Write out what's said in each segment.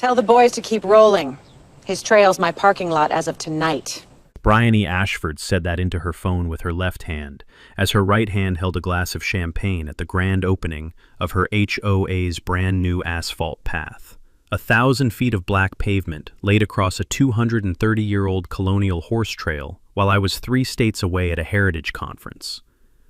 Tell the boys to keep rolling. His trail's my parking lot as of tonight. Bryony Ashford said that into her phone with her left hand, as her right hand held a glass of champagne at the grand opening of her HOA's brand new asphalt path. 1,000 feet of black pavement laid across a 230-year-old colonial horse trail while I was 3 states away at a heritage conference.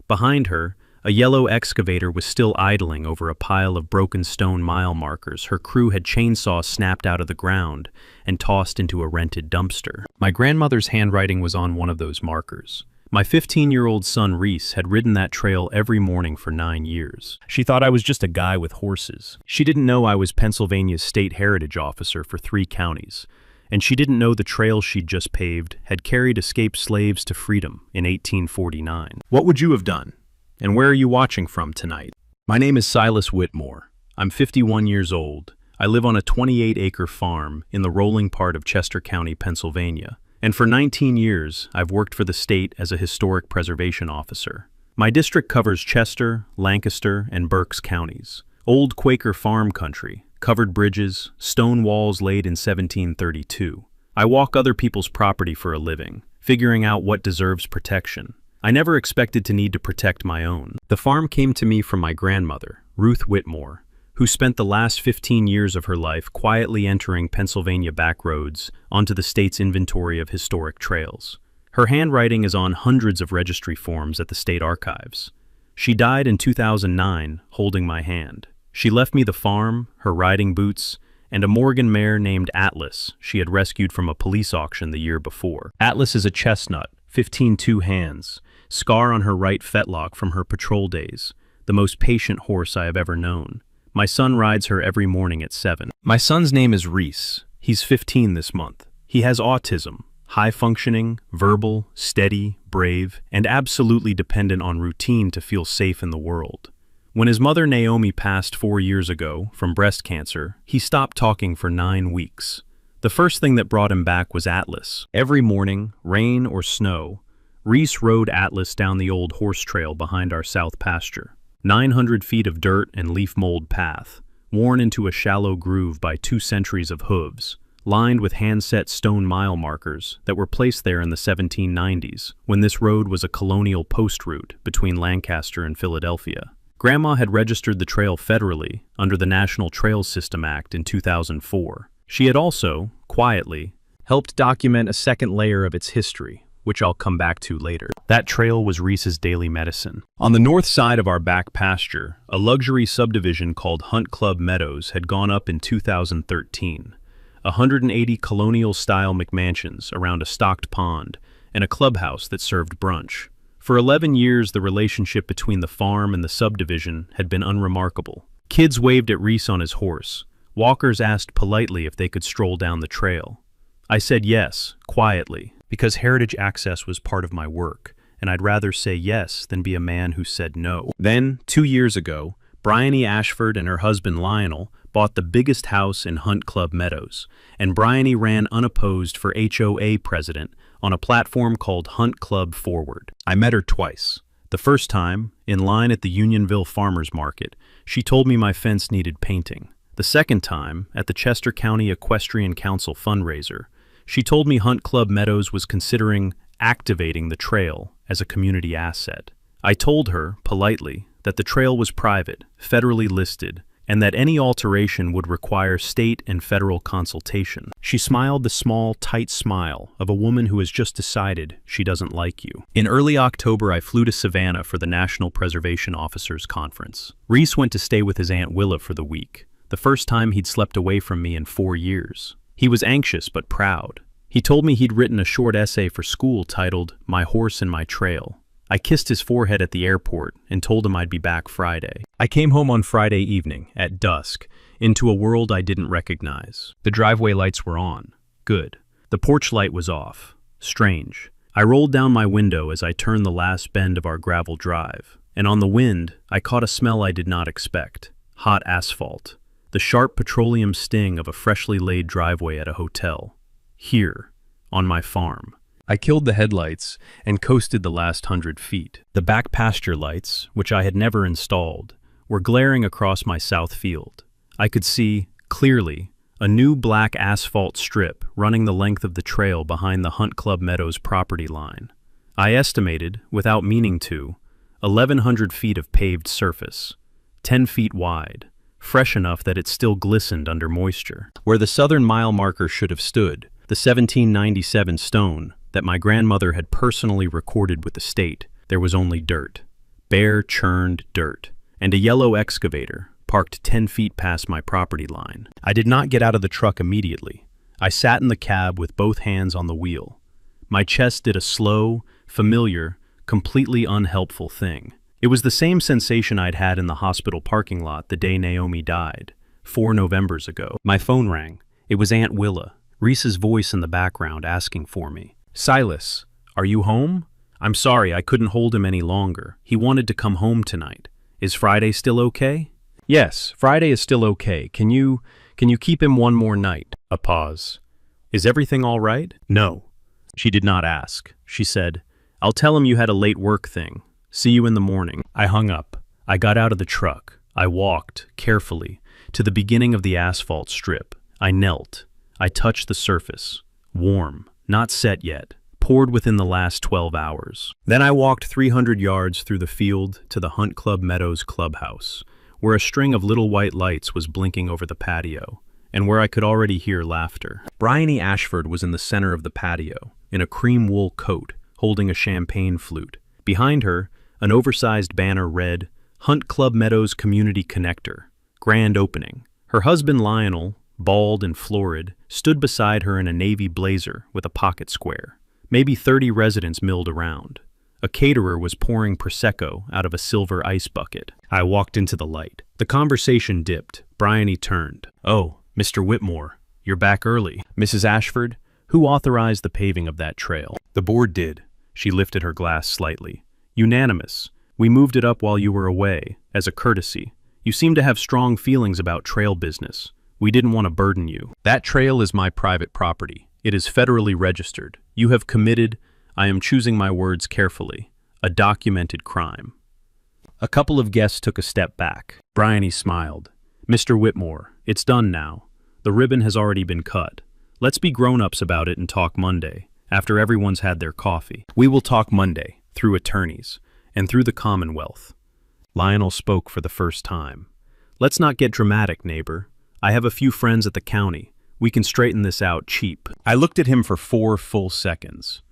Behind her, a yellow excavator was still idling over a pile of broken stone mile markers her crew had chainsaw snapped out of the ground and tossed into a rented dumpster. My grandmother's handwriting was on one of those markers. My 15-year-old son Reese had ridden that trail every morning for 9 years. She thought I was just a guy with horses. She didn't know I was Pennsylvania's state heritage officer for 3 counties. And she didn't know the trail she'd just paved had carried escaped slaves to freedom in 1849. What would you have done? And where are you watching from tonight? My name is Silas Whitmore. I'm 51 years old. I live on a 28-acre farm in the rolling part of Chester County, Pennsylvania. And for 19 years, I've worked for the state as a historic preservation officer. My district covers Chester, Lancaster, and Berks counties. Old Quaker farm country, covered bridges, stone walls laid in 1732. I walk other people's property for a living, figuring out what deserves protection. I never expected to need to protect my own. The farm came to me from my grandmother, Ruth Whitmore, who spent the last 15 years of her life quietly entering Pennsylvania back roads onto the state's inventory of historic trails. Her handwriting is on hundreds of registry forms at the state archives. She died in 2009, holding my hand. She left me the farm, her riding boots, and a Morgan mare named Atlas she had rescued from a police auction the year before. Atlas is a chestnut, 15-2 hands, scar on her right fetlock from her patrol days, the most patient horse I have ever known. My son rides her every morning at 7. My son's name is Reese. He's 15 this month. He has autism, high-functioning, verbal, steady, brave, and absolutely dependent on routine to feel safe in the world. When his mother Naomi passed 4 years ago from breast cancer, he stopped talking for 9 weeks. The first thing that brought him back was Atlas. Every morning, rain or snow, Reese rode Atlas down the old horse trail behind our south pasture. 900 feet of dirt and leaf mold path, worn into a shallow groove by 2 centuries of hooves, lined with hand-set stone mile markers that were placed there in the 1790s, when this road was a colonial post route between Lancaster and Philadelphia. Grandma had registered the trail federally under the National Trails System Act in 2004. She had also, quietly, helped document a second layer of its history, which I'll come back to later. That trail was Reese's daily medicine. On the north side of our back pasture, a luxury subdivision called Hunt Club Meadows had gone up in 2013. 180 colonial-style McMansions around a stocked pond and a clubhouse that served brunch. For 11 years, the relationship between the farm and the subdivision had been unremarkable. Kids waved at Reese on his horse. Walkers asked politely if they could stroll down the trail. I said yes, quietly, because heritage access was part of my work, and I'd rather say yes than be a man who said no. Then, 2 years ago, Bryony Ashford and her husband Lionel bought the biggest house in Hunt Club Meadows, and Bryony ran unopposed for HOA president on a platform called Hunt Club Forward. I met her twice. The first time, in line at the Unionville Farmers Market, she told me my fence needed painting. The second time, at the Chester County Equestrian Council fundraiser, she told me Hunt Club Meadows was considering activating the trail as a community asset. I told her, politely, that the trail was private, federally listed, and that any alteration would require state and federal consultation. She smiled the small, tight smile of a woman who has just decided she doesn't like you. In early October, I flew to Savannah for the National Preservation Officers Conference. Reese went to stay with his Aunt Willa for the week, the first time he'd slept away from me in 4 years. He was anxious but proud. He told me he'd written a short essay for school titled, "My Horse and My Trail." I kissed his forehead at the airport and told him I'd be back Friday. I came home on Friday evening, at dusk, into a world I didn't recognize. The driveway lights were on. Good. The porch light was off. Strange. I rolled down my window as I turned the last bend of our gravel drive, and on the wind, I caught a smell I did not expect. Hot asphalt. The sharp petroleum sting of a freshly laid driveway at a hotel. Here, on my farm. I killed the headlights and coasted the last 100 feet. The back pasture lights, which I had never installed, were glaring across my south field. I could see, clearly, a new black asphalt strip running the length of the trail behind the Hunt Club Meadows property line. I estimated, without meaning to, 1,100 feet of paved surface, 10 feet wide, fresh enough that it still glistened under moisture. Where the southern mile marker should have stood, the 1797 stone that my grandmother had personally recorded with the state, there was only dirt. Bare, churned dirt, and a yellow excavator parked 10 feet past my property line. I did not get out of the truck immediately. I sat in the cab with both hands on the wheel. My chest did a slow, familiar, completely unhelpful thing. It was the same sensation I'd had in the hospital parking lot the day Naomi died, 4 Novembers ago. My phone rang. It was Aunt Willa, Reese's voice in the background asking for me. "Silas, are you home? I'm sorry, I couldn't hold him any longer. He wanted to come home tonight. Is Friday still okay?" "Yes, Friday is still okay. Can you keep him one more night?" A pause. "Is everything all right?" "No." She did not ask. She said, "I'll tell him you had a late work thing. See you in the morning." I hung up. I got out of the truck. I walked, carefully, to the beginning of the asphalt strip. I knelt. I touched the surface. Warm, not set yet, poured within the last 12 hours. Then I walked 300 yards through the field to the Hunt Club Meadows clubhouse, where a string of little white lights was blinking over the patio, and where I could already hear laughter. Bryony Ashford was in the center of the patio, in a cream wool coat, holding a champagne flute. Behind her, an oversized banner read, "Hunt Club Meadows Community Connector, Grand Opening." Her husband Lionel, bald and florid, stood beside her in a navy blazer with a pocket square. Maybe 30 residents milled around. A caterer was pouring Prosecco out of a silver ice bucket. I walked into the light. The conversation dipped. Bryony turned. "Oh, Mr. Whitmore, you're back early. Mrs. Ashford, who authorized the paving of that trail?" "The board did." She lifted her glass slightly. "Unanimous. We moved it up while you were away, as a courtesy. You seem to have strong feelings about trail business. We didn't want to burden you. That trail is my private property. It is federally registered. You have committed, I am choosing my words carefully, a documented crime." A couple of guests took a step back. Bryony smiled. "Mr. Whitmore, it's done now. The ribbon has already been cut. Let's be grown-ups about it and talk Monday, after everyone's had their coffee. We will talk Monday, through attorneys, and through the Commonwealth." Lionel spoke for the first time. "Let's not get dramatic, neighbor. I have a few friends at the county. We can straighten this out cheap." I looked at him for 4 full seconds.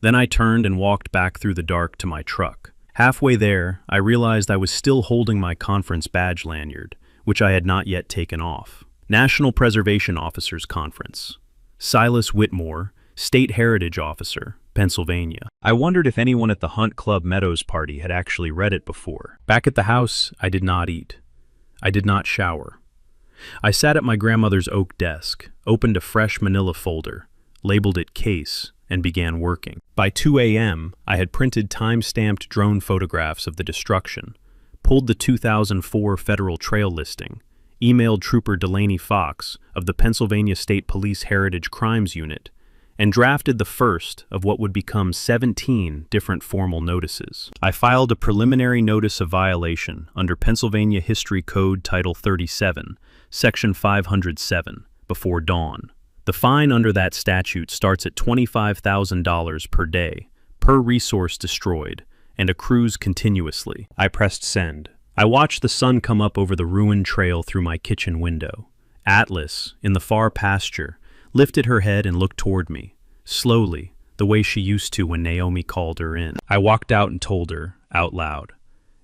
Then I turned and walked back through the dark to my truck. Halfway there, I realized I was still holding my conference badge lanyard, which I had not yet taken off. National Preservation Officers Conference. Silas Whitmore, State Heritage Officer, Pennsylvania. I wondered if anyone at the Hunt Club Meadows party had actually read it before. Back at the house, I did not eat. I did not shower. I sat at my grandmother's oak desk, opened a fresh manila folder, labeled it Case, and began working. By 2 a.m., I had printed time-stamped drone photographs of the destruction, pulled the 2004 federal trail listing, emailed Trooper Delaney Fox of the Pennsylvania State Police Heritage Crimes Unit, and drafted the first of what would become 17 different formal notices. I filed a preliminary notice of violation under Pennsylvania History Code Title 37, Section 507, before dawn. The fine under that statute starts at $25,000 per day, per resource destroyed, and accrues continuously. I pressed send. I watched the sun come up over the ruined trail through my kitchen window. Atlas, in the far pasture, lifted her head and looked toward me, slowly, the way she used to when Naomi called her in. I walked out and told her, out loud,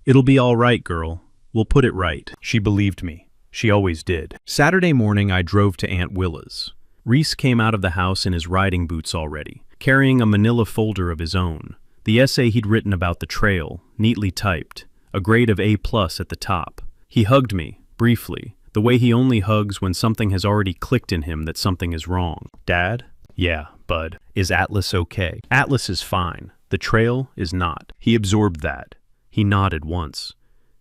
"It'll be all right, girl. We'll put it right." She believed me. She always did. Saturday morning, I drove to Aunt Willa's. Reese came out of the house in his riding boots already, carrying a manila folder of his own, the essay he'd written about the trail, neatly typed, a grade of A+ at the top. He hugged me, briefly, the way he only hugs when something has already clicked in him that something is wrong. "Dad?" "Yeah, bud. Is Atlas okay?" "Atlas is fine. The trail is not." He absorbed that. He nodded once.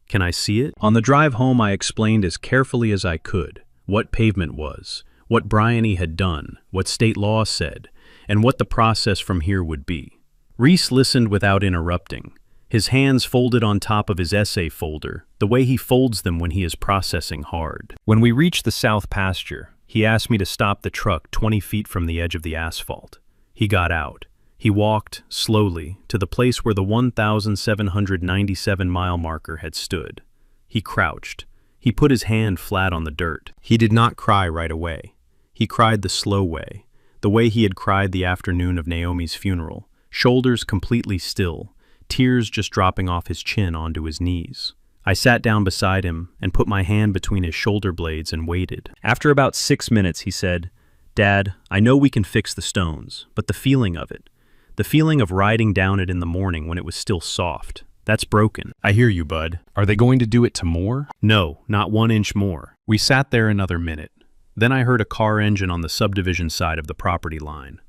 "Can I see it?" On the drive home, I explained as carefully as I could what pavement was, what Bryony had done, what state law said, and what the process from here would be. Reese listened without interrupting, his hands folded on top of his essay folder, the way he folds them when he is processing hard. When we reached the south pasture, He asked me to stop the truck 20 feet from the edge of the asphalt. He got out. He walked, slowly, to the place where the 1,797-mile marker had stood. He crouched. He put his hand flat on the dirt. He did not cry right away. He cried the slow way, the way he had cried the afternoon of Naomi's funeral, shoulders completely still, tears just dropping off his chin onto his knees. I sat down beside him and put my hand between his shoulder blades and waited. After about 6 minutes, he said, "Dad, I know we can fix the stones, but the feeling of it, the feeling of riding down it in the morning when it was still soft, that's broken." I hear you, bud. Are they going to do it to more? No, not 1 inch more. We sat there another minute. Then I heard a car engine on the subdivision side of the property line.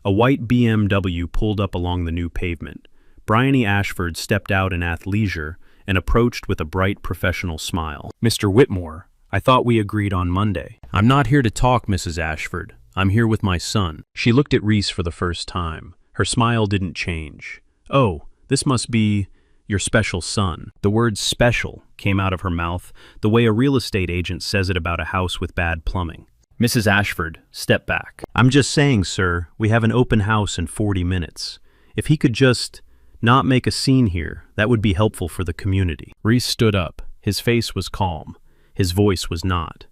A white BMW pulled up along the new pavement. Bryony Ashford stepped out in athleisure and approached with a bright professional smile. "Mr. Whitmore, I thought we agreed on Monday." "I'm not here to talk, Mrs. Ashford. I'm here with my son." She looked at Reese for the first time. Her smile didn't change. "Oh, this must be your special son." The word special came out of her mouth the way a real estate agent says it about a house with bad plumbing. Mrs. Ashford, step back. "I'm just saying, sir, we have an open house in 40 minutes. If he could just not make a scene here, that would be helpful for the community." Reese stood up. His face was calm. His voice was not.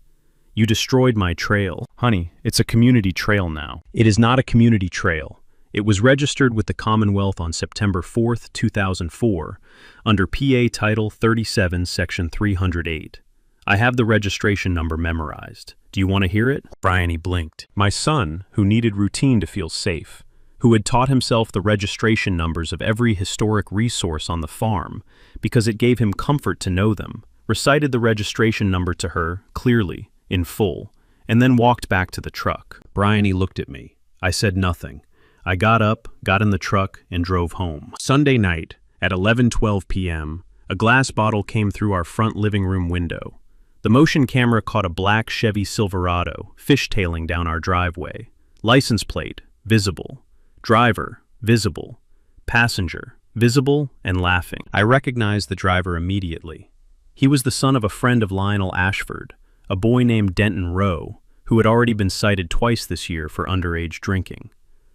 "You destroyed my trail." "Honey, it's a community trail now." "It is not a community trail. It was registered with the Commonwealth on September 4th, 2004, under PA Title 37, Section 308. I have the registration number memorized. Do you want to hear it?" Bryony blinked. My son, who needed routine to feel safe, who had taught himself the registration numbers of every historic resource on the farm because it gave him comfort to know them, recited the registration number to her, clearly, in full, and then walked back to the truck. Bryony looked at me. I said nothing. I got up, got in the truck, and drove home. Sunday night, at 11:12 p.m., a glass bottle came through our front living room window. The motion camera caught a black Chevy Silverado fishtailing down our driveway. License plate, visible. Driver, visible. Passenger, visible and laughing. I recognized the driver immediately. He was the son of a friend of Lionel Ashford, a boy named Denton Rowe, who had already been cited twice this year for underage drinking.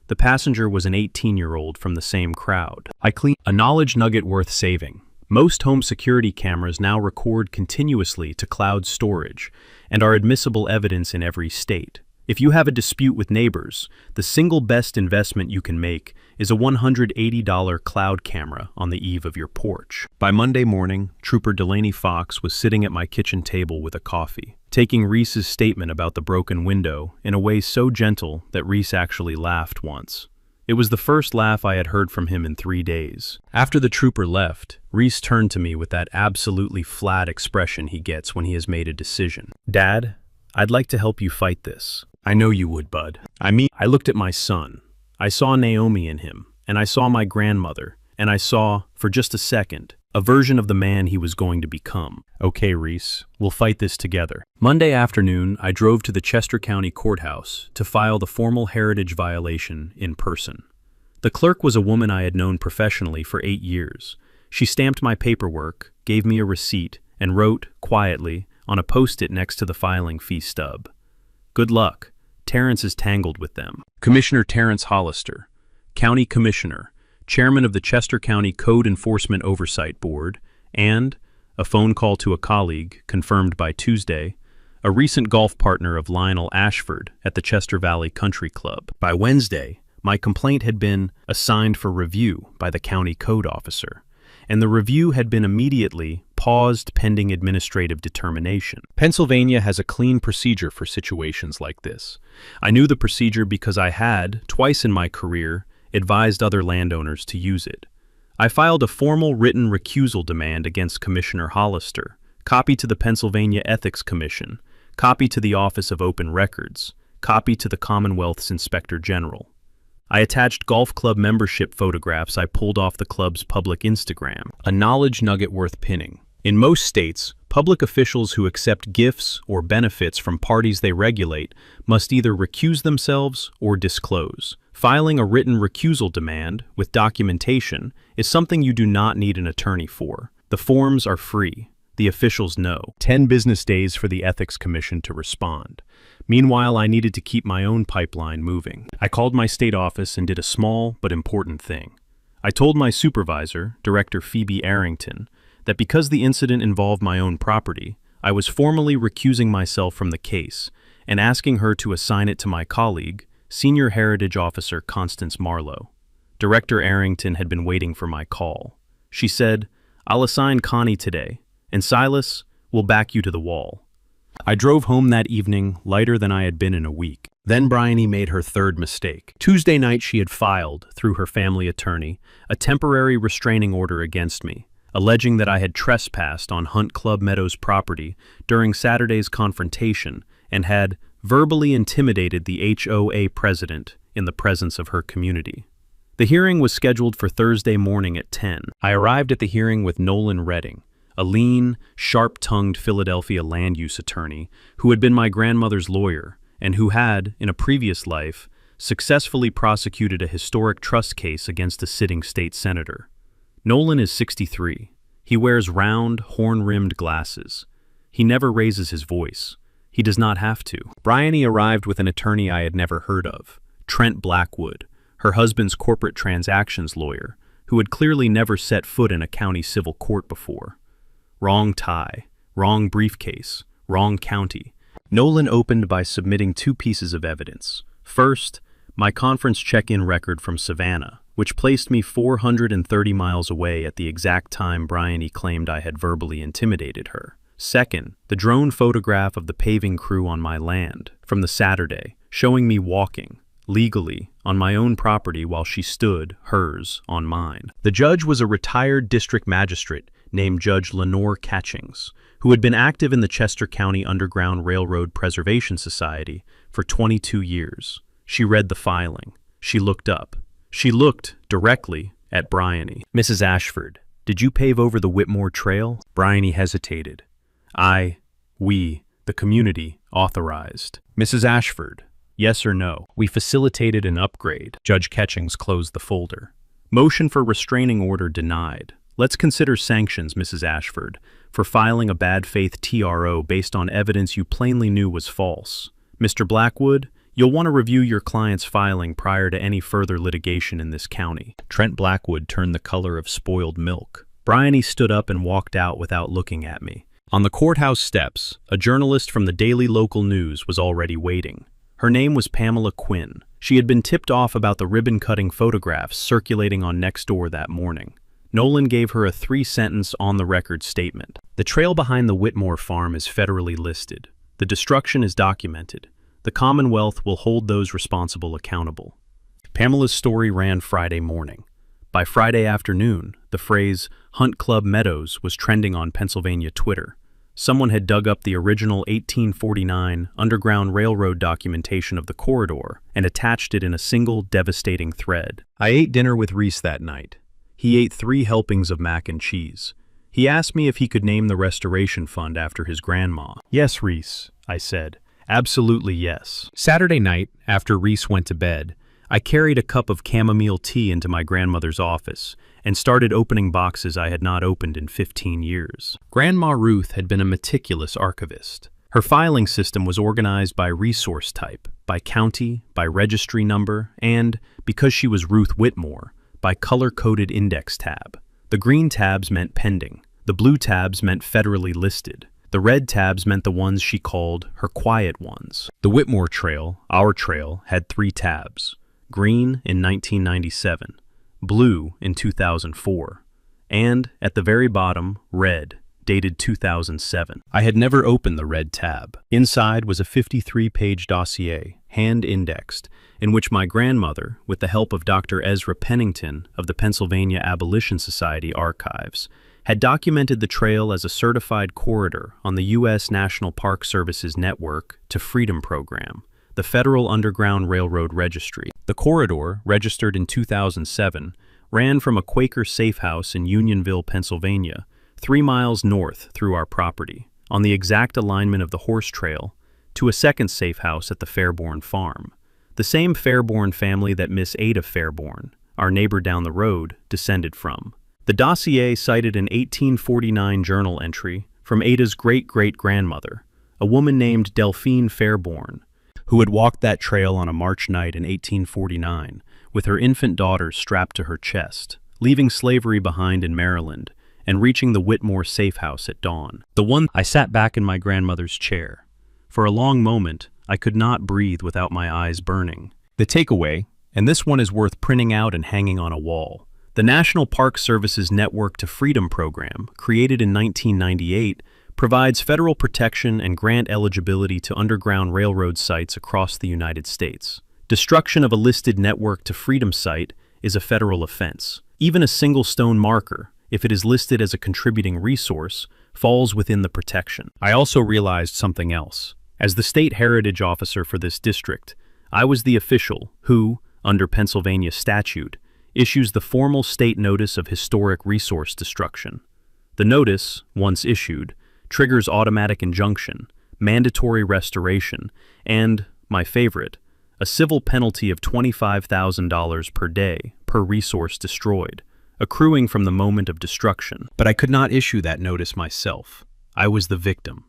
The passenger was an 18-year-old from the same crowd. A knowledge nugget worth saving. Most home security cameras now record continuously to cloud storage and are admissible evidence in every state. If you have a dispute with neighbors, the single best investment you can make is a $180 cloud camera on the eve of your porch. By Monday morning, Trooper Delaney Fox was sitting at my kitchen table with a coffee, taking Reese's statement about the broken window in a way so gentle that Reese actually laughed once. It was the first laugh I had heard from him in 3 days. After the trooper left, Reese turned to me with that absolutely flat expression he gets when he has made a decision. "Dad, I'd like to help you fight this." "I know you would, bud." I looked at my son. I saw Naomi in him, and I saw my grandmother, and I saw, for just a second, a version of the man he was going to become. "Okay, Reese, we'll fight this together." Monday afternoon, I drove to the Chester County Courthouse to file the formal heritage violation in person. The clerk was a woman I had known professionally for 8 years. She stamped my paperwork, gave me a receipt, and wrote, quietly, on a post-it next to the filing fee stub, "Good luck. Terrence is tangled with them." Commissioner Terrence Hollister, County Commissioner, Chairman of the Chester County Code Enforcement Oversight Board, and, a phone call to a colleague, confirmed by Tuesday, a recent golf partner of Lionel Ashford at the Chester Valley Country Club. By Wednesday, my complaint had been assigned for review by the county code officer, and the review had been immediately paused pending administrative determination. Pennsylvania has a clean procedure for situations like this. I knew the procedure because I had, twice in my career, advised other landowners to use it. I filed a formal written recusal demand against Commissioner Hollister, copy to the Pennsylvania Ethics Commission, copy to the Office of Open Records, copy to the Commonwealth's Inspector General. I attached golf club membership photographs I pulled off the club's public Instagram. A knowledge nugget worth pinning. In most states, public officials who accept gifts or benefits from parties they regulate must either recuse themselves or disclose. Filing a written recusal demand with documentation is something you do not need an attorney for. The forms are free. the officials know. 10 business days for the Ethics Commission to respond. Meanwhile, I needed to keep my own pipeline moving. I called my state office and did a small but important thing. I told my supervisor, Director Phoebe Arrington, that because the incident involved my own property, I was formally recusing myself from the case and asking her to assign it to my colleague, Senior Heritage Officer Constance Marlowe. Director Arrington had been waiting for my call. She said, "I'll assign Connie today, and Silas will back you to the wall." I drove home that evening lighter than I had been in a week. Then Bryony made her third mistake. Tuesday night she had filed, through her family attorney, a temporary restraining order against me, alleging that I had trespassed on Hunt Club Meadows property during Saturday's confrontation and had verbally intimidated the HOA president in the presence of her community. The hearing was scheduled for Thursday morning at 10. I arrived at the hearing with Nolan Redding, a lean, sharp-tongued Philadelphia land use attorney who had been my grandmother's lawyer and who had, in a previous life, successfully prosecuted a historic trust case against a sitting state senator. Nolan is 63. He wears round, horn-rimmed glasses. He never raises his voice. He does not have to. Bryony arrived with an attorney I had never heard of, Trent Blackwood, her husband's corporate transactions lawyer, who had clearly never set foot in a county civil court before. Wrong tie, wrong briefcase, wrong county. Nolan opened by submitting two pieces of evidence. First, my conference check-in record from Savannah, which placed me 430 miles away at the exact time Bryony claimed I had verbally intimidated her. Second, the drone photograph of the paving crew on my land from the Saturday, showing me walking, legally, on my own property while she stood, hers, on mine. The judge was a retired district magistrate named Judge Lenore Catchings, who had been active in the Chester County Underground Railroad Preservation Society for 22 years. She read the filing. She looked up. She looked directly at Bryony. "Mrs. Ashford, did you pave over the Whitmore Trail?" Bryony hesitated. We, the community, authorized. "Mrs. Ashford, yes or no?" "We facilitated an upgrade." Judge Catchings closed the folder. "Motion for restraining order denied. Let's consider sanctions, Mrs. Ashford, for filing a bad faith TRO based on evidence you plainly knew was false. Mr. Blackwood, you'll want to review your client's filing prior to any further litigation in this county." Trent Blackwood turned the color of spoiled milk. Bryony stood up and walked out without looking at me. On the courthouse steps, a journalist from the Daily Local News was already waiting. Her name was Pamela Quinn. She had been tipped off about the ribbon-cutting photographs circulating on Nextdoor that morning. Nolan gave her a 3-sentence on-the-record statement. "The trail behind the Whitmore farm is federally listed. The destruction is documented. The Commonwealth will hold those responsible accountable." Pamela's story ran Friday morning. By Friday afternoon, the phrase "Hunt Club Meadows" was trending on Pennsylvania Twitter. Someone had dug up the original 1849 Underground Railroad documentation of the corridor and attached it in a single devastating thread. I ate dinner with Reese that night. He ate 3 helpings of mac and cheese. He asked me if he could name the restoration fund after his grandma. "Yes, Reese," I said. "Absolutely yes." Saturday night, after Reese went to bed, I carried a cup of chamomile tea into my grandmother's office and started opening boxes I had not opened in 15 years. Grandma Ruth had been a meticulous archivist. Her filing system was organized by resource type, by county, by registry number, and, because she was Ruth Whitmore, by color-coded index tab. The green tabs meant pending. The blue tabs meant federally listed. The red tabs meant the ones she called her quiet ones. The Whitmore Trail, our trail, had 3 tabs. Green in 1997, blue in 2004, and, at the very bottom, red, dated 2007. I had never opened the red tab. Inside was a 53-page dossier, hand-indexed, in which my grandmother, with the help of Dr. Ezra Pennington of the Pennsylvania Abolition Society archives, had documented the trail as a certified corridor on the U.S. National Park Service's Network to Freedom Program, the Federal Underground Railroad Registry. The corridor, registered in 2007, ran from a Quaker safe house in Unionville, Pennsylvania, 3 miles north through our property, on the exact alignment of the horse trail, to a second safe house at the Fairborn farm, the same Fairborn family that Miss Ada Fairborn, our neighbor down the road, descended from. The dossier cited an 1849 journal entry from Ada's great-great-grandmother, a woman named Delphine Fairborn, who had walked that trail on a March night in 1849 with her infant daughters strapped to her chest, leaving slavery behind in Maryland and reaching the Whitmore safe house at dawn. I sat back in my grandmother's chair. For a long moment, I could not breathe without my eyes burning. The takeaway, and this one is worth printing out and hanging on a wall. The National Park Service's Network to Freedom program, created in 1998, provides federal protection and grant eligibility to underground railroad sites across the United States. Destruction of a listed Network to Freedom site is a federal offense. Even a single stone marker, if it is listed as a contributing resource, falls within the protection. I also realized something else. As the state heritage officer for this district, I was the official who, under Pennsylvania statute, issues the formal state notice of historic resource destruction. The notice, once issued, triggers automatic injunction, mandatory restoration, and, my favorite, a civil penalty of $25,000 per day per resource destroyed, accruing from the moment of destruction. But I could not issue that notice myself. I was the victim.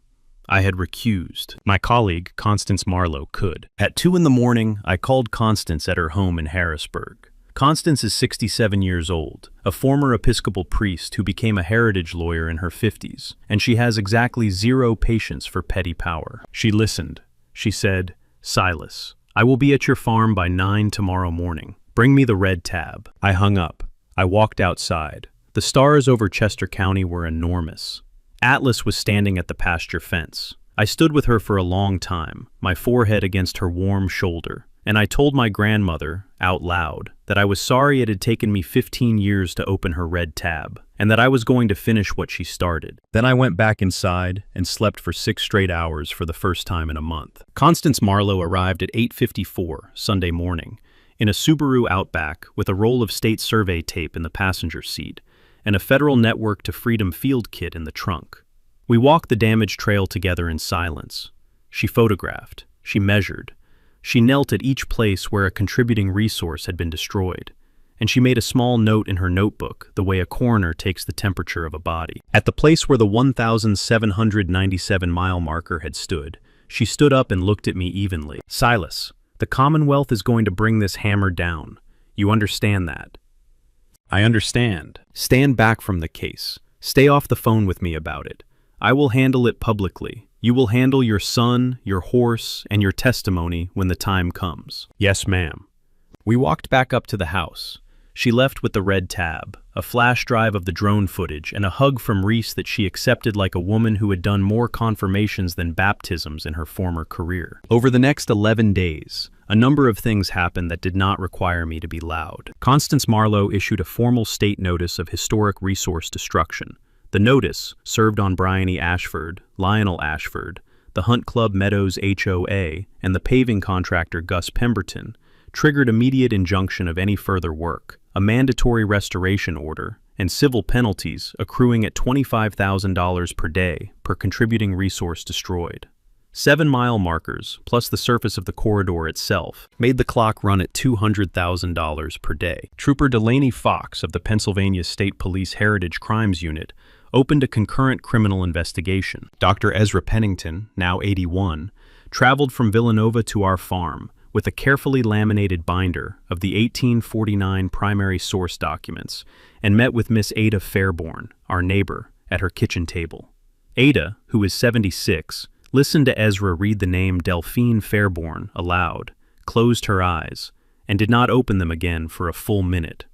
I had recused. My colleague, Constance Marlowe, could. At 2 in the morning, I called Constance at her home in Harrisburg. Constance is 67 years old, a former Episcopal priest who became a heritage lawyer in her 50s, and she has exactly zero patience for petty power. She listened. She said, "Silas, I will be at your farm by 9 tomorrow morning. Bring me the red tab." I hung up. I walked outside. The stars over Chester County were enormous. Atlas was standing at the pasture fence. I stood with her for a long time, my forehead against her warm shoulder, and I told my grandmother, out loud, that I was sorry it had taken me 15 years to open her red tab, and that I was going to finish what she started. Then I went back inside and slept for 6 straight hours for the first time in a month. Constance Marlowe arrived at 8:54 Sunday morning, in a Subaru Outback with a roll of state survey tape in the passenger seat and a Federal Network to Freedom field kit in the trunk. We walked the damaged trail together in silence. She photographed. She measured. She knelt at each place where a contributing resource had been destroyed, and she made a small note in her notebook the way a coroner takes the temperature of a body. At the place where the 1,797-mile marker had stood, she stood up and looked at me evenly. "Silas, the Commonwealth is going to bring this hammer down. You understand that?" "I understand. Stand back from the case. Stay off the phone with me about it. I will handle it publicly. You will handle your son, your horse, and your testimony when the time comes." "Yes, ma'am." We walked back up to the house. She left with the red tab, a flash drive of the drone footage, and a hug from Reese that she accepted like a woman who had done more confirmations than baptisms in her former career. Over the next 11 days, a number of things happened that did not require me to be loud. Constance Marlowe issued a formal state notice of historic resource destruction. The notice served on Bryony Ashford, Lionel Ashford, the Hunt Club Meadows HOA, and the paving contractor Gus Pemberton, triggered immediate injunction of any further work, a mandatory restoration order, and civil penalties accruing at $25,000 per day per contributing resource destroyed. 7-mile markers, plus the surface of the corridor itself, made the clock run at $200,000 per day. Trooper Delaney Fox of the Pennsylvania State Police Heritage Crimes Unit opened a concurrent criminal investigation. Dr. Ezra Pennington, now 81, traveled from Villanova to our farm with a carefully laminated binder of the 1849 primary source documents and met with Miss Ada Fairborn, our neighbor, at her kitchen table. Ada, who is 76, listened to Ezra read the name Delphine Fairborn aloud, closed her eyes, and did not open them again for a full minute.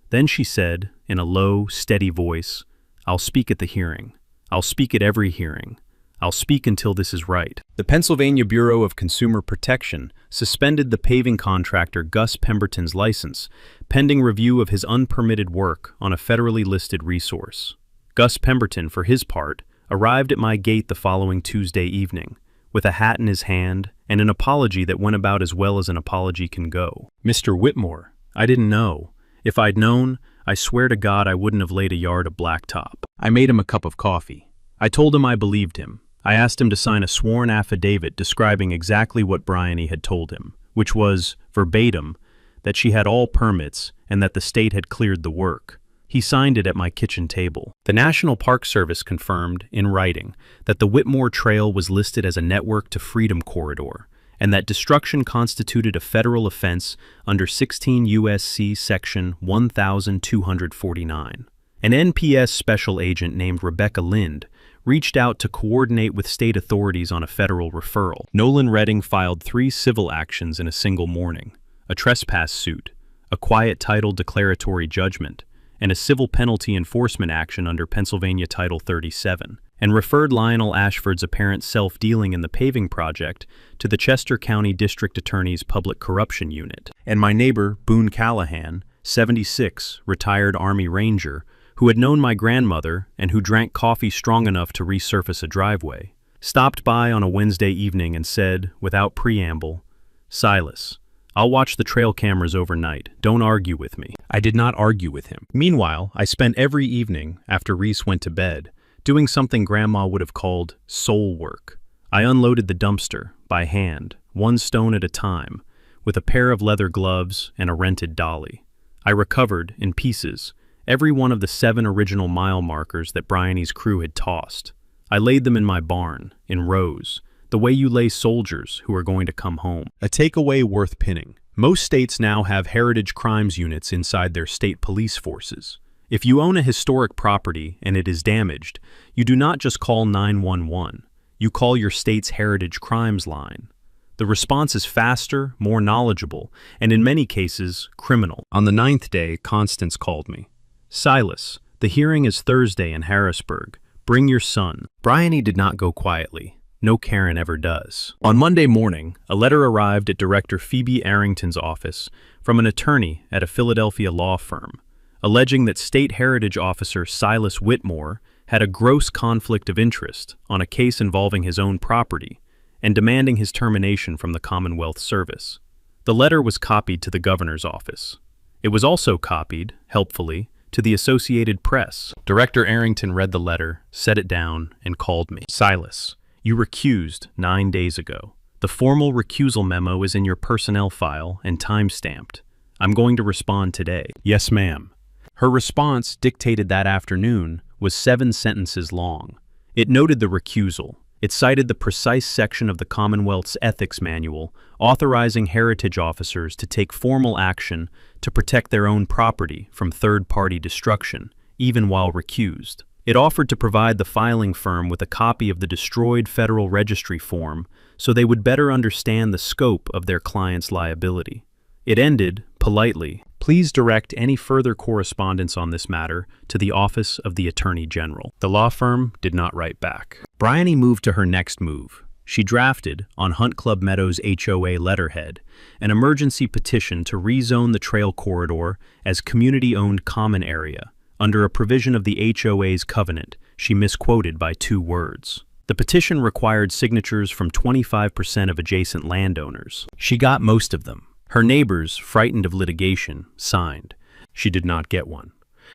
Then she said, in a low, steady voice, "I'll speak at the hearing. I'll speak at every hearing. I'll speak until this is right." The Pennsylvania Bureau of Consumer Protection suspended the paving contractor Gus Pemberton's license, pending review of his unpermitted work on a federally listed resource. Gus Pemberton, for his part, arrived at my gate the following Tuesday evening, with a hat in his hand and an apology that went about as well as an apology can go. "Mr. Whitmore, I didn't know. If I'd known, I swear to God I wouldn't have laid a yard of blacktop." I made him a cup of coffee. I told him I believed him. I asked him to sign a sworn affidavit describing exactly what Bryony had told him, which was, verbatim, that she had all permits and that the state had cleared the work. He signed it at my kitchen table. The National Park Service confirmed, in writing, that the Whitmore Trail was listed as a Network to Freedom Corridor, and that destruction constituted a federal offense under 16 U.S.C. Section 1249. An NPS special agent named Rebecca Lind reached out to coordinate with state authorities on a federal referral. Nolan Redding filed 3 civil actions in a single morning: a trespass suit, a quiet title declaratory judgment, and a civil penalty enforcement action under Pennsylvania Title 37, and referred Lionel Ashford's apparent self-dealing in the paving project to the Chester County District Attorney's Public Corruption Unit. And my neighbor, Boone Callahan, 76, retired Army Ranger, who had known my grandmother and who drank coffee strong enough to resurface a driveway, stopped by on a Wednesday evening and said, without preamble, "Silas, I'll watch the trail cameras overnight. Don't argue with me." I did not argue with him. Meanwhile, I spent every evening, after Reese went to bed, doing something Grandma would have called soul work. I unloaded the dumpster, by hand, 1 stone at a time, with a pair of leather gloves and a rented dolly. I recovered, in pieces, every one of the 7 original mile markers that Bryony's crew had tossed. I laid them in my barn, in rows, the way you lay soldiers who are going to come home. A takeaway worth pinning. Most states now have heritage crimes units inside their state police forces. If you own a historic property and it is damaged, you do not just call 911. You call your state's heritage crimes line. The response is faster, more knowledgeable, and in many cases, criminal. On the 9th day, Constance called me. "Silas, the hearing is Thursday in Harrisburg. Bring your son." Bryony did not go quietly. No Karen ever does. On Monday morning, a letter arrived at Director Phoebe Arrington's office from an attorney at a Philadelphia law firm, alleging that State Heritage Officer Silas Whitmore had a gross conflict of interest on a case involving his own property and demanding his termination from the Commonwealth Service. The letter was copied to the governor's office. It was also copied, helpfully, to the Associated Press. Director Arrington read the letter, set it down, and called me. "Silas, you recused 9 days ago. The formal recusal memo is in your personnel file and time-stamped. I'm going to respond today." "Yes, ma'am." Her response, dictated that afternoon, was 7 sentences long. It noted the recusal. It cited the precise section of the Commonwealth's ethics manual authorizing heritage officers to take formal action to protect their own property from third-party destruction, even while recused. It offered to provide the filing firm with a copy of the destroyed Federal Registry form so they would better understand the scope of their client's liability. It ended, politely, "Please direct any further correspondence on this matter to the Office of the Attorney General." The law firm did not write back. Bryony moved to her next move. She drafted, on Hunt Club Meadows' HOA letterhead, an emergency petition to rezone the trail corridor as community-owned common area, under a provision of the HOA's covenant she misquoted by 2 words. The petition required signatures from 25% of adjacent landowners. She got most of them. Her neighbors, frightened of litigation, signed. She did not get one.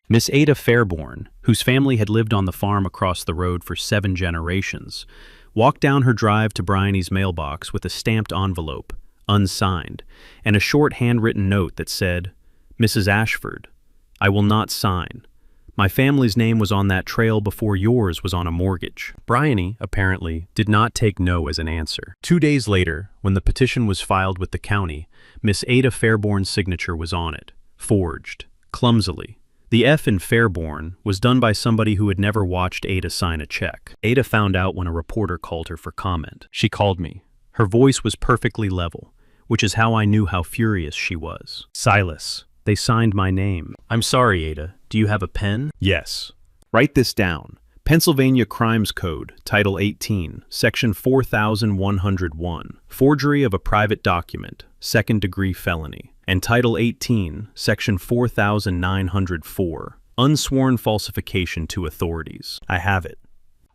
Miss Ada Fairborn, whose family had lived on the farm across the road for 7 generations, walked down her drive to Bryony's mailbox with a stamped envelope, unsigned, and a short handwritten note that said, "Mrs. Ashford, I will not sign. My family's name was on that trail before yours was on a mortgage." Bryony, apparently, did not take no as an answer. 2 days later, when the petition was filed with the county, Miss Ada Fairborn's signature was on it, forged, clumsily. The F in Fairborn was done by somebody who had never watched Ada sign a check. Ada found out when a reporter called her for comment. She called me. Her voice was perfectly level, which is how I knew how furious she was. "Silas, they signed my name." "I'm sorry, Ada. Do you have a pen?" "Yes." "Write this down. Pennsylvania Crimes Code, Title 18, Section 4101, forgery of a private document, second-degree felony, and Title 18, Section 4904, unsworn falsification to authorities." "I have it."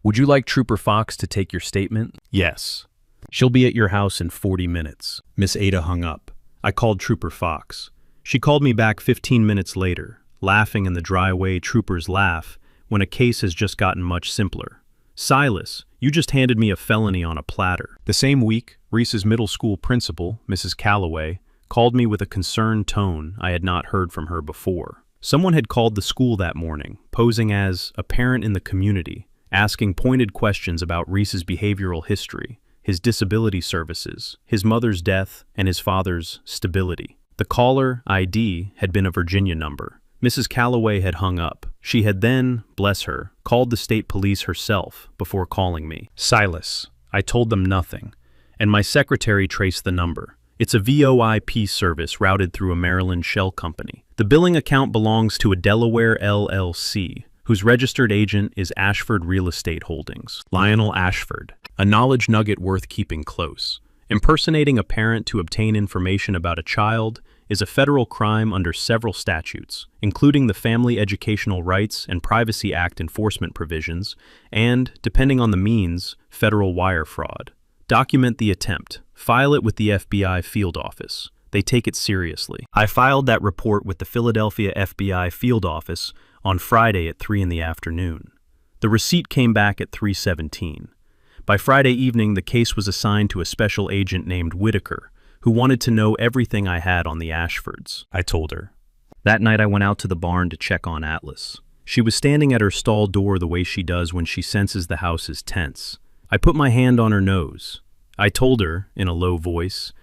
"Would you like Trooper Fox to take your statement?" "Yes." "She'll be at your house in 40 minutes. Miss Ada hung up. I called Trooper Fox. She called me back 15 minutes later, laughing in the dry way troopers laugh when a case has just gotten much simpler. "Silas, you just handed me a felony on a platter." The same week, Reese's middle school principal, Mrs. Calloway, called me with a concerned tone I had not heard from her before. Someone had called the school that morning, posing as a parent in the community, asking pointed questions about Reese's behavioral history, his disability services, his mother's death, and his father's stability. The caller ID had been a Virginia number. Mrs. Calloway had hung up. She had then, bless her, called the state police herself before calling me. Silas, I told them nothing, and my secretary traced the number. It's a VoIP service routed through a Maryland shell company. The billing account belongs to a Delaware LLC, whose registered agent is Ashford Real Estate Holdings. Lionel Ashford, a knowledge nugget worth keeping close. Impersonating a parent to obtain information about a child is a federal crime under several statutes, including the Family Educational Rights and Privacy Act enforcement provisions, and, depending on the means, federal wire fraud. Document the attempt. File it with the FBI field office. They take it seriously. I filed that report with the Philadelphia FBI field office on Friday at 3 in the afternoon. The receipt came back at 3:17. By Friday evening, the case was assigned to a special agent named Whitaker, who wanted to know everything I had on the Ashfords. I told her. That night I went out to the barn to check on Atlas. She was standing at her stall door the way she does when she senses the house is tense. I put my hand on her nose. I told her, in a low voice,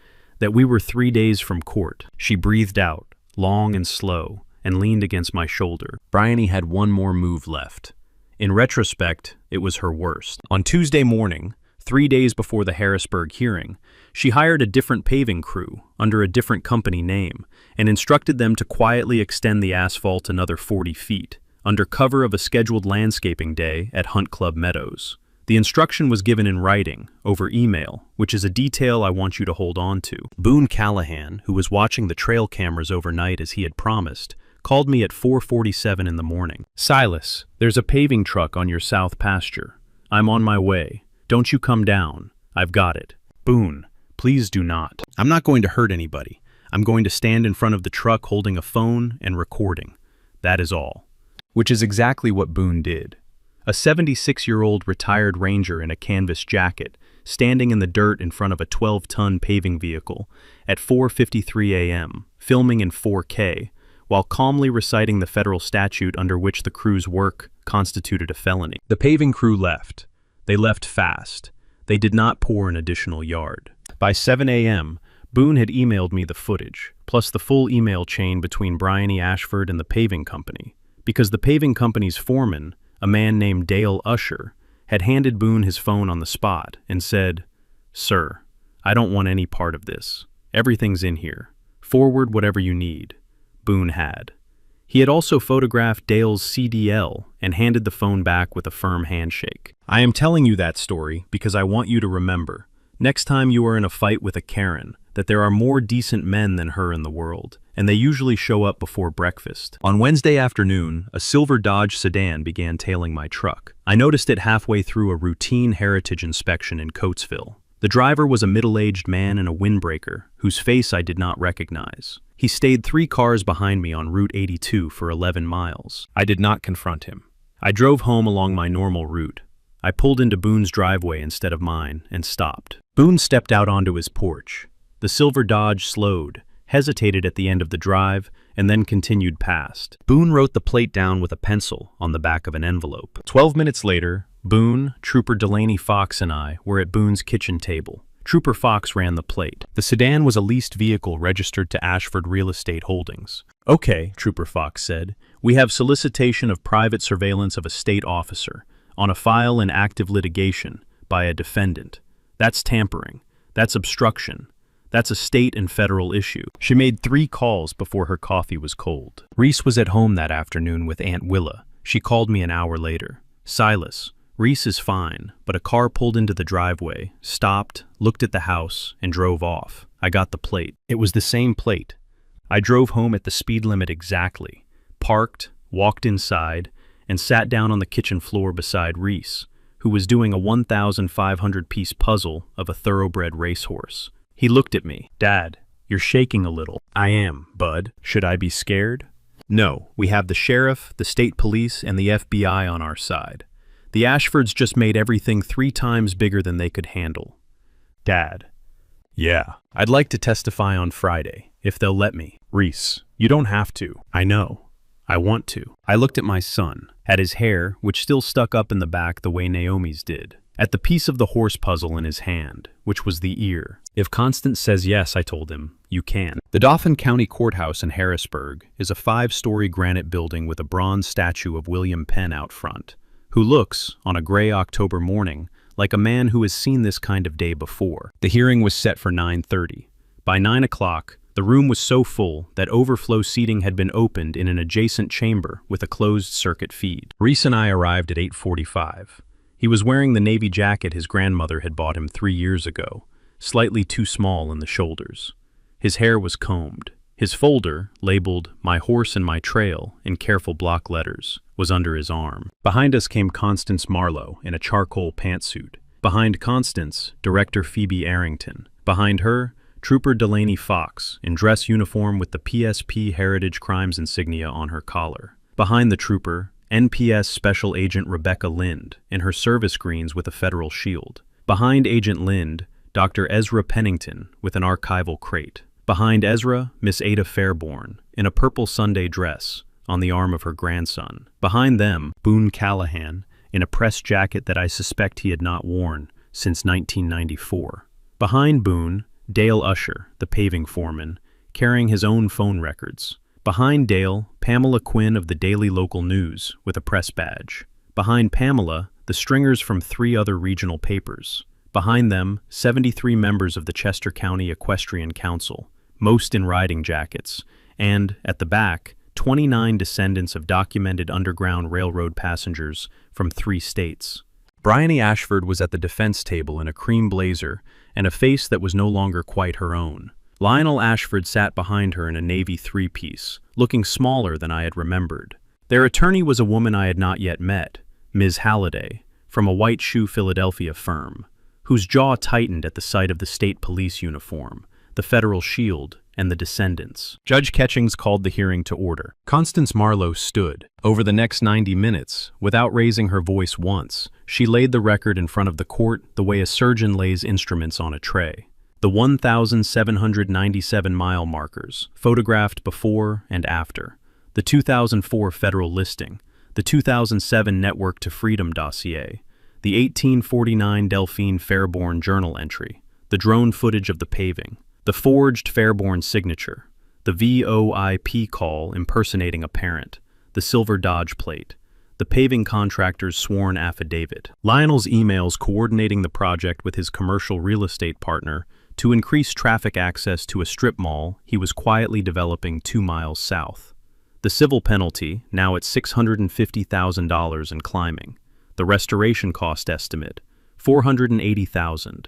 that we were 3 days from court. She breathed out, long and slow, and leaned against my shoulder. Bryony had one more move left. In retrospect, it was her worst. On Tuesday morning, 3 days before the Harrisburg hearing, she hired a different paving crew, under a different company name, and instructed them to quietly extend the asphalt another 40 feet, under cover of a scheduled landscaping day at Hunt Club Meadows. The instruction was given in writing, over email, which is a detail I want you to hold on to. Boone Callahan, who was watching the trail cameras overnight as he had promised, called me at 4:47 in the morning. Silas, there's a paving truck on your south pasture. I'm on my way. Don't you come down. I've got it. Boone, please do not. I'm not going to hurt anybody. I'm going to stand in front of the truck holding a phone and recording. That is all. Which is exactly what Boone did. A 76-year-old retired ranger in a canvas jacket, standing in the dirt in front of a 12-ton paving vehicle at 4:53 a.m., filming in 4K, while calmly reciting the federal statute under which the crew's work constituted a felony. The paving crew left. They left fast. They did not pour an additional yard. By 7 a.m., Boone had emailed me the footage, plus the full email chain between Bryony Ashford and the paving company, because the paving company's foreman, a man named Dale Usher, had handed Boone his phone on the spot and said, "Sir, I don't want any part of this. Everything's in here. Forward whatever you need." Boone had. He had also photographed Dale's CDL and handed the phone back with a firm handshake. I am telling you that story because I want you to remember, next time you are in a fight with a Karen, that there are more decent men than her in the world, and they usually show up before breakfast. On Wednesday afternoon, a silver Dodge sedan began tailing my truck. I noticed it halfway through a routine heritage inspection in Coatesville. The driver was a middle-aged man in a windbreaker, whose face I did not recognize. He stayed 3 cars behind me on Route 82 for 11 miles. I did not confront him. I drove home along my normal route. I pulled into Boone's driveway instead of mine and stopped. Boone stepped out onto his porch. The silver Dodge slowed, hesitated at the end of the drive, and then continued past. Boone wrote the plate down with a pencil on the back of an envelope. 12 minutes later, Boone, Trooper Delaney Fox, and I were at Boone's kitchen table. Trooper Fox ran the plate. The sedan was a leased vehicle registered to Ashford Real Estate Holdings. "Okay," Trooper Fox said, "we have solicitation of private surveillance of a state officer on a file in active litigation by a defendant. That's tampering. That's obstruction. That's a state and federal issue." She made 3 calls before her coffee was cold. Reese was at home that afternoon with Aunt Willa. She called me an hour later. "Silas, Reese is fine, but a car pulled into the driveway, stopped, looked at the house, and drove off. I got the plate. It was the same plate. I drove home at the speed limit exactly, parked, walked inside, and sat down on the kitchen floor beside Reese, who was doing a 1,500-piece puzzle of a thoroughbred racehorse. He looked at me. "Dad, you're shaking a little." "I am, Bud. Should I be scared?" "No, we have the sheriff, the state police, and the FBI on our side. The Ashfords just made everything 3 times bigger than they could handle." "Dad." "Yeah, I'd like to testify on Friday, if they'll let me." "Reese, you don't have to." "I know. I want to. I looked at my son, at his hair, which still stuck up in the back the way Naomi's did, at the piece of the horse puzzle in his hand, which was the ear. If Constance says yes, I told him, you can. The Dauphin County Courthouse in Harrisburg is a 5-story granite building with a bronze statue of William Penn out front, who looks, on a gray October morning, like a man who has seen this kind of day before. The hearing was set for 9:30. By 9 o'clock, the room was so full that overflow seating had been opened in an adjacent chamber with a closed-circuit feed. Reese and I arrived at 8:45. He was wearing the navy jacket his grandmother had bought him 3 years ago, slightly too small in the shoulders. His hair was combed. His folder, labeled "My Horse and My Trail" in careful block letters, was under his arm. Behind us came Constance Marlowe in a charcoal pantsuit. Behind Constance, Director Phoebe Arrington. Behind her, Trooper Delaney Fox, in dress uniform with the PSP Heritage Crimes insignia on her collar. Behind the trooper, NPS Special Agent Rebecca Lind, in her service greens with a federal shield. Behind Agent Lind, Dr. Ezra Pennington, with an archival crate. Behind Ezra, Miss Ada Fairborn, in a purple Sunday dress, on the arm of her grandson. Behind them, Boone Callahan, in a press jacket that I suspect he had not worn since 1994. Behind Boone, Dale Usher, the paving foreman, carrying his own phone records. Behind Dale, Pamela Quinn of the Daily Local News, with a press badge. Behind Pamela, the stringers from 3 other regional papers. Behind them, 73 members of the Chester County Equestrian Council, most in riding jackets, and, at the back, 29 descendants of documented Underground Railroad passengers from 3 states. Bryony Ashford was at the defense table in a cream blazer and a face that was no longer quite her own. Lionel Ashford sat behind her in a navy 3-piece, looking smaller than I had remembered. Their attorney was a woman I had not yet met, Ms. Halliday, from a White Shoe Philadelphia firm, whose jaw tightened at the sight of the state police uniform, the federal shield, and the descendants. Judge Ketchings called the hearing to order. Constance Marlowe stood. Over the next 90 minutes, without raising her voice once, she laid the record in front of the court the way a surgeon lays instruments on a tray. The 1,797 mile markers, photographed before and after, the 2004 federal listing, the 2007 Network to Freedom dossier, the 1849 Delphine Fairborn journal entry, the drone footage of the paving, the forged Fairborn signature, the VoIP call impersonating a parent, the silver Dodge plate, the paving contractor's sworn affidavit, Lionel's emails coordinating the project with his commercial real estate partner to increase traffic access to a strip mall he was quietly developing 2 miles south, the civil penalty, now at $650,000 and climbing, the restoration cost estimate, $480,000,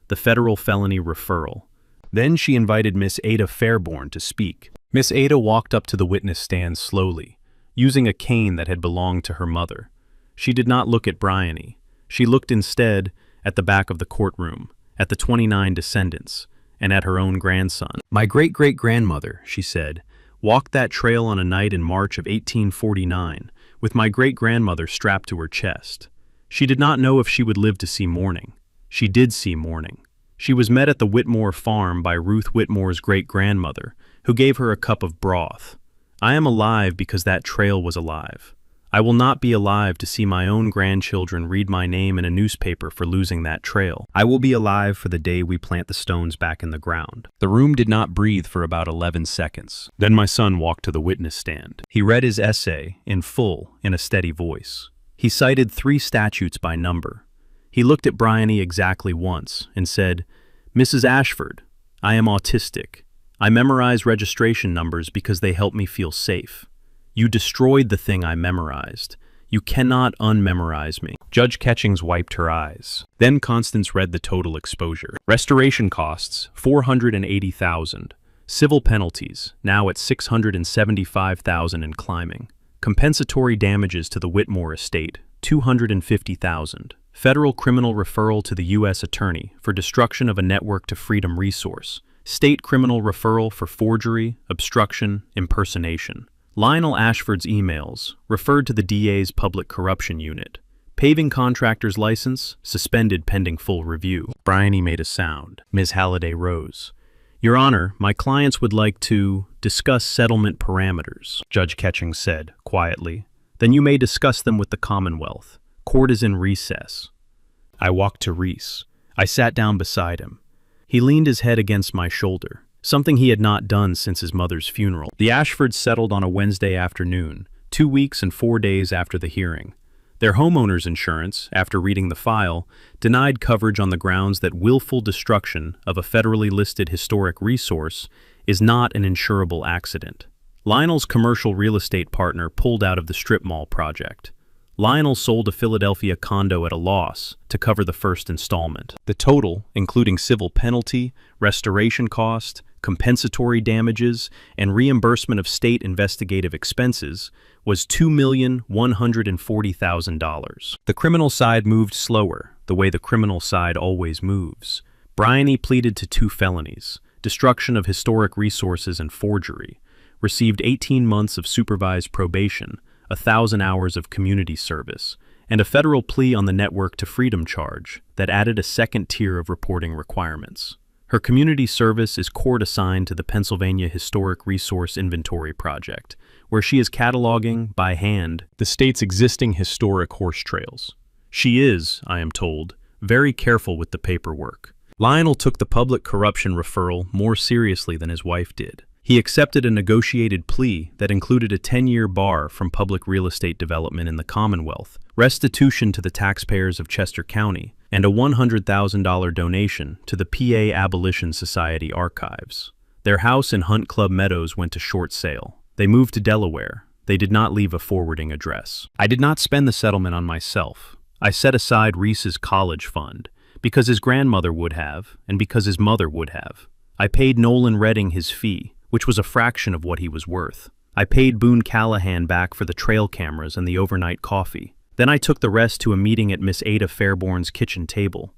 the federal felony referral. Then she invited Miss Ada Fairborn to speak. Miss Ada walked up to the witness stand slowly, using a cane that had belonged to her mother. She did not look at Bryony. She looked instead at the back of the courtroom, at the 29 descendants, and at her own grandson. "My great-great-grandmother," she said, "walked that trail on a night in March of 1849, with my great-grandmother strapped to her chest. She did not know if she would live to see morning. She did see morning. She was met at the Whitmore farm by Ruth Whitmore's great-grandmother, who gave her a cup of broth. I am alive because that trail was alive. I will not be alive to see my own grandchildren read my name in a newspaper for losing that trail. I will be alive for the day we plant the stones back in the ground." The room did not breathe for about 11 seconds. Then my son walked to the witness stand. He read his essay, in full, in a steady voice. He cited 3 statutes by number. He looked at Bryony exactly once and said, "Mrs. Ashford, I am autistic. I memorize registration numbers because they help me feel safe. You destroyed the thing I memorized. You cannot unmemorize me." Judge Ketchings wiped her eyes. Then Constance read the total exposure. Restoration costs, $480,000. Civil penalties, now at $675,000 and climbing. Compensatory damages to the Whitmore estate, $250,000. Federal criminal referral to the U.S. Attorney for destruction of a Network to Freedom resource. State criminal referral for forgery, obstruction, impersonation. Lionel Ashford's emails referred to the DA's public corruption unit. Paving contractor's license suspended pending full review. Bryony made a sound. Ms. Halliday rose. Your Honor, my clients would like to discuss settlement parameters, Judge Ketching said, quietly. Then you may discuss them with the Commonwealth. Court is in recess. I walked to Reese. I sat down beside him. He leaned his head against my shoulder, something he had not done since his mother's funeral. The Ashfords settled on a Wednesday afternoon, 2 weeks and 4 days after the hearing. Their homeowner's insurance, after reading the file, denied coverage on the grounds that willful destruction of a federally listed historic resource is not an insurable accident. Lionel's commercial real estate partner pulled out of the strip mall project. Lionel sold a Philadelphia condo at a loss to cover the first installment. The total, including civil penalty, restoration cost, compensatory damages, and reimbursement of state investigative expenses, was $2,140,000. The criminal side moved slower, the way the criminal side always moves. Bryony pleaded to 2 felonies, destruction of historic resources and forgery, received 18 months of supervised probation, 1,000 hours of community service, and a federal plea on the network to freedom charge that added a second tier of reporting requirements. Her community service is court-assigned to the Pennsylvania Historic Resource Inventory Project, where she is cataloging, by hand, the state's existing historic horse trails. She is, I am told, very careful with the paperwork. Lionel took the public corruption referral more seriously than his wife did. He accepted a negotiated plea that included a 10-year bar from public real estate development in the Commonwealth, restitution to the taxpayers of Chester County, and a $100,000 donation to the PA Abolition Society archives. Their house in Hunt Club Meadows went to short sale. They moved to Delaware. They did not leave a forwarding address. I did not spend the settlement on myself. I set aside Reese's college fund, because his grandmother would have, and because his mother would have. I paid Nolan Redding his fee, which was a fraction of what he was worth. I paid Boone Callahan back for the trail cameras and the overnight coffee. Then I took the rest to a meeting at Miss Ada Fairborn's kitchen table,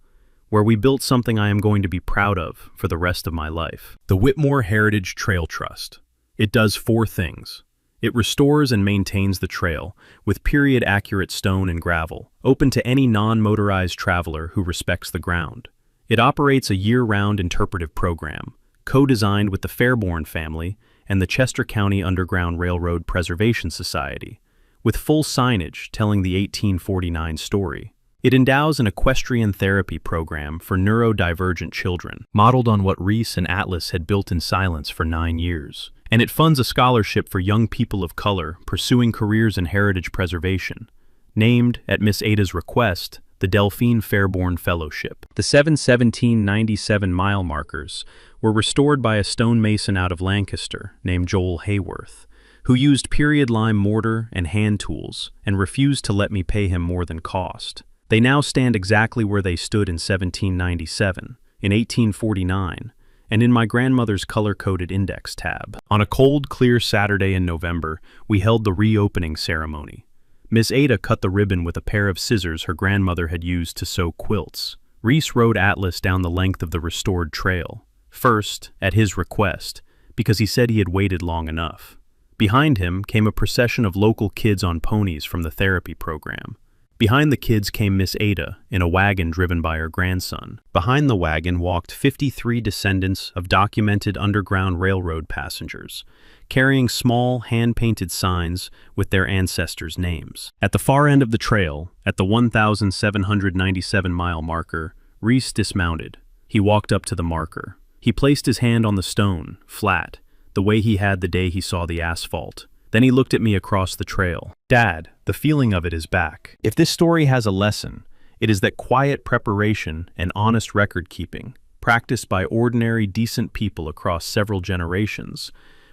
where we built something I am going to be proud of for the rest of my life. The Whitmore Heritage Trail Trust. It does 4 things. It restores and maintains the trail with period-accurate stone and gravel, open to any non-motorized traveler who respects the ground. It operates a year-round interpretive program, co-designed with the Fairborn family and the Chester County Underground Railroad Preservation Society, with full signage telling the 1849 story. It endows an equestrian therapy program for neurodivergent children, modeled on what Reese and Atlas had built in silence for 9 years. And it funds a scholarship for young people of color pursuing careers in heritage preservation, named, at Miss Ada's request, the Delphine Fairborn Fellowship. The 7/17/97 mile markers were restored by a stonemason out of Lancaster named Joel Hayworth, who used period lime mortar and hand tools and refused to let me pay him more than cost. They now stand exactly where they stood in 1797, in 1849, and in my grandmother's color-coded index tab. On a cold, clear Saturday in November, we held the reopening ceremony. Miss Ada cut the ribbon with a pair of scissors her grandmother had used to sew quilts. Reese rode Atlas down the length of the restored trail, first, at his request, because he said he had waited long enough. Behind him came a procession of local kids on ponies from the therapy program. Behind the kids came Miss Ada in a wagon driven by her grandson. Behind the wagon walked 53 descendants of documented Underground Railroad passengers, carrying small, hand-painted signs with their ancestors' names. At the far end of the trail, at the 1,797-mile marker, Reese dismounted. He walked up to the marker. He placed his hand on the stone, flat, the way he had the day he saw the asphalt. Then he looked at me across the trail. Dad, the feeling of it is back. If this story has a lesson, it is that quiet preparation and honest record-keeping, practiced by ordinary, decent people across several generations,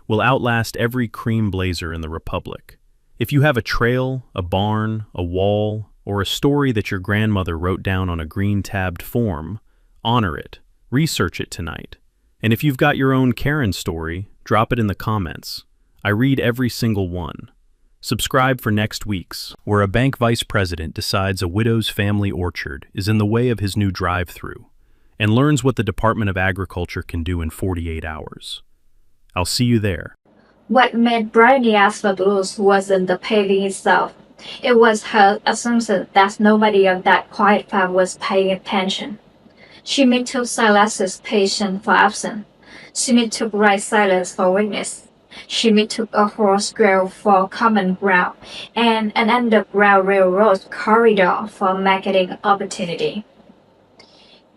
will outlast every cream blazer in the Republic. If you have a trail, a barn, a wall, or a story that your grandmother wrote down on a green-tabbed form, honor it. Research it tonight. And if you've got your own Karen story, drop it in the comments. I read every single one. Subscribe for next week's, where a bank vice president decides a widow's family orchard is in the way of his new drive-through, and learns what the Department of Agriculture can do in 48 hours. I'll see you there. What made Bryony ask for blues wasn't the paving itself. It was her assumption that nobody on that quiet farm was paying attention. She mistook Silas's patient for absent. She mistook right silence for weakness. She mistook a horse trail for common ground and an underground railroad corridor for marketing opportunity.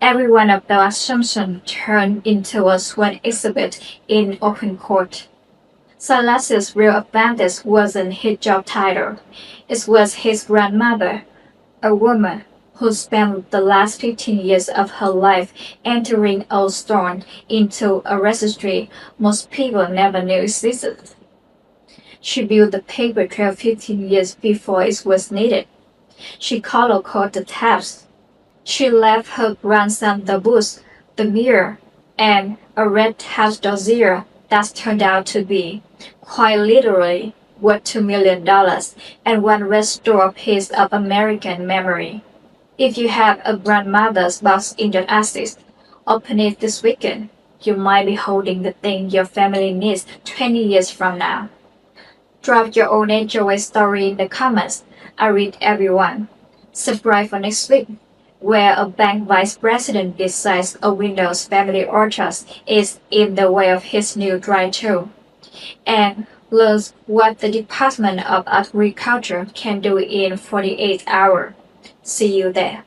Every one of the assumptions turned into a sworn exhibit in open court. Silas's real advantage wasn't his job title. It was his grandmother, a woman who spent the last 15 years of her life entering Old Stone into a registry most people never knew existed. She built the paper trail 15 years before it was needed. She color-coded the taps. She left her grandson the books, the mirror, and a red tax dossier that turned out to be, quite literally, worth $2 million and one restored piece of American memory. If you have a grandmother's box in your attic, open it this weekend. You might be holding the thing your family needs 20 years from now. Drop your own HOA story in the comments. I read everyone. Subscribe for next week, where a bank vice president decides a Windows family orchard is in the way of his new drive-thru, and learns what the Department of Agriculture can do in 48 hours. See you there.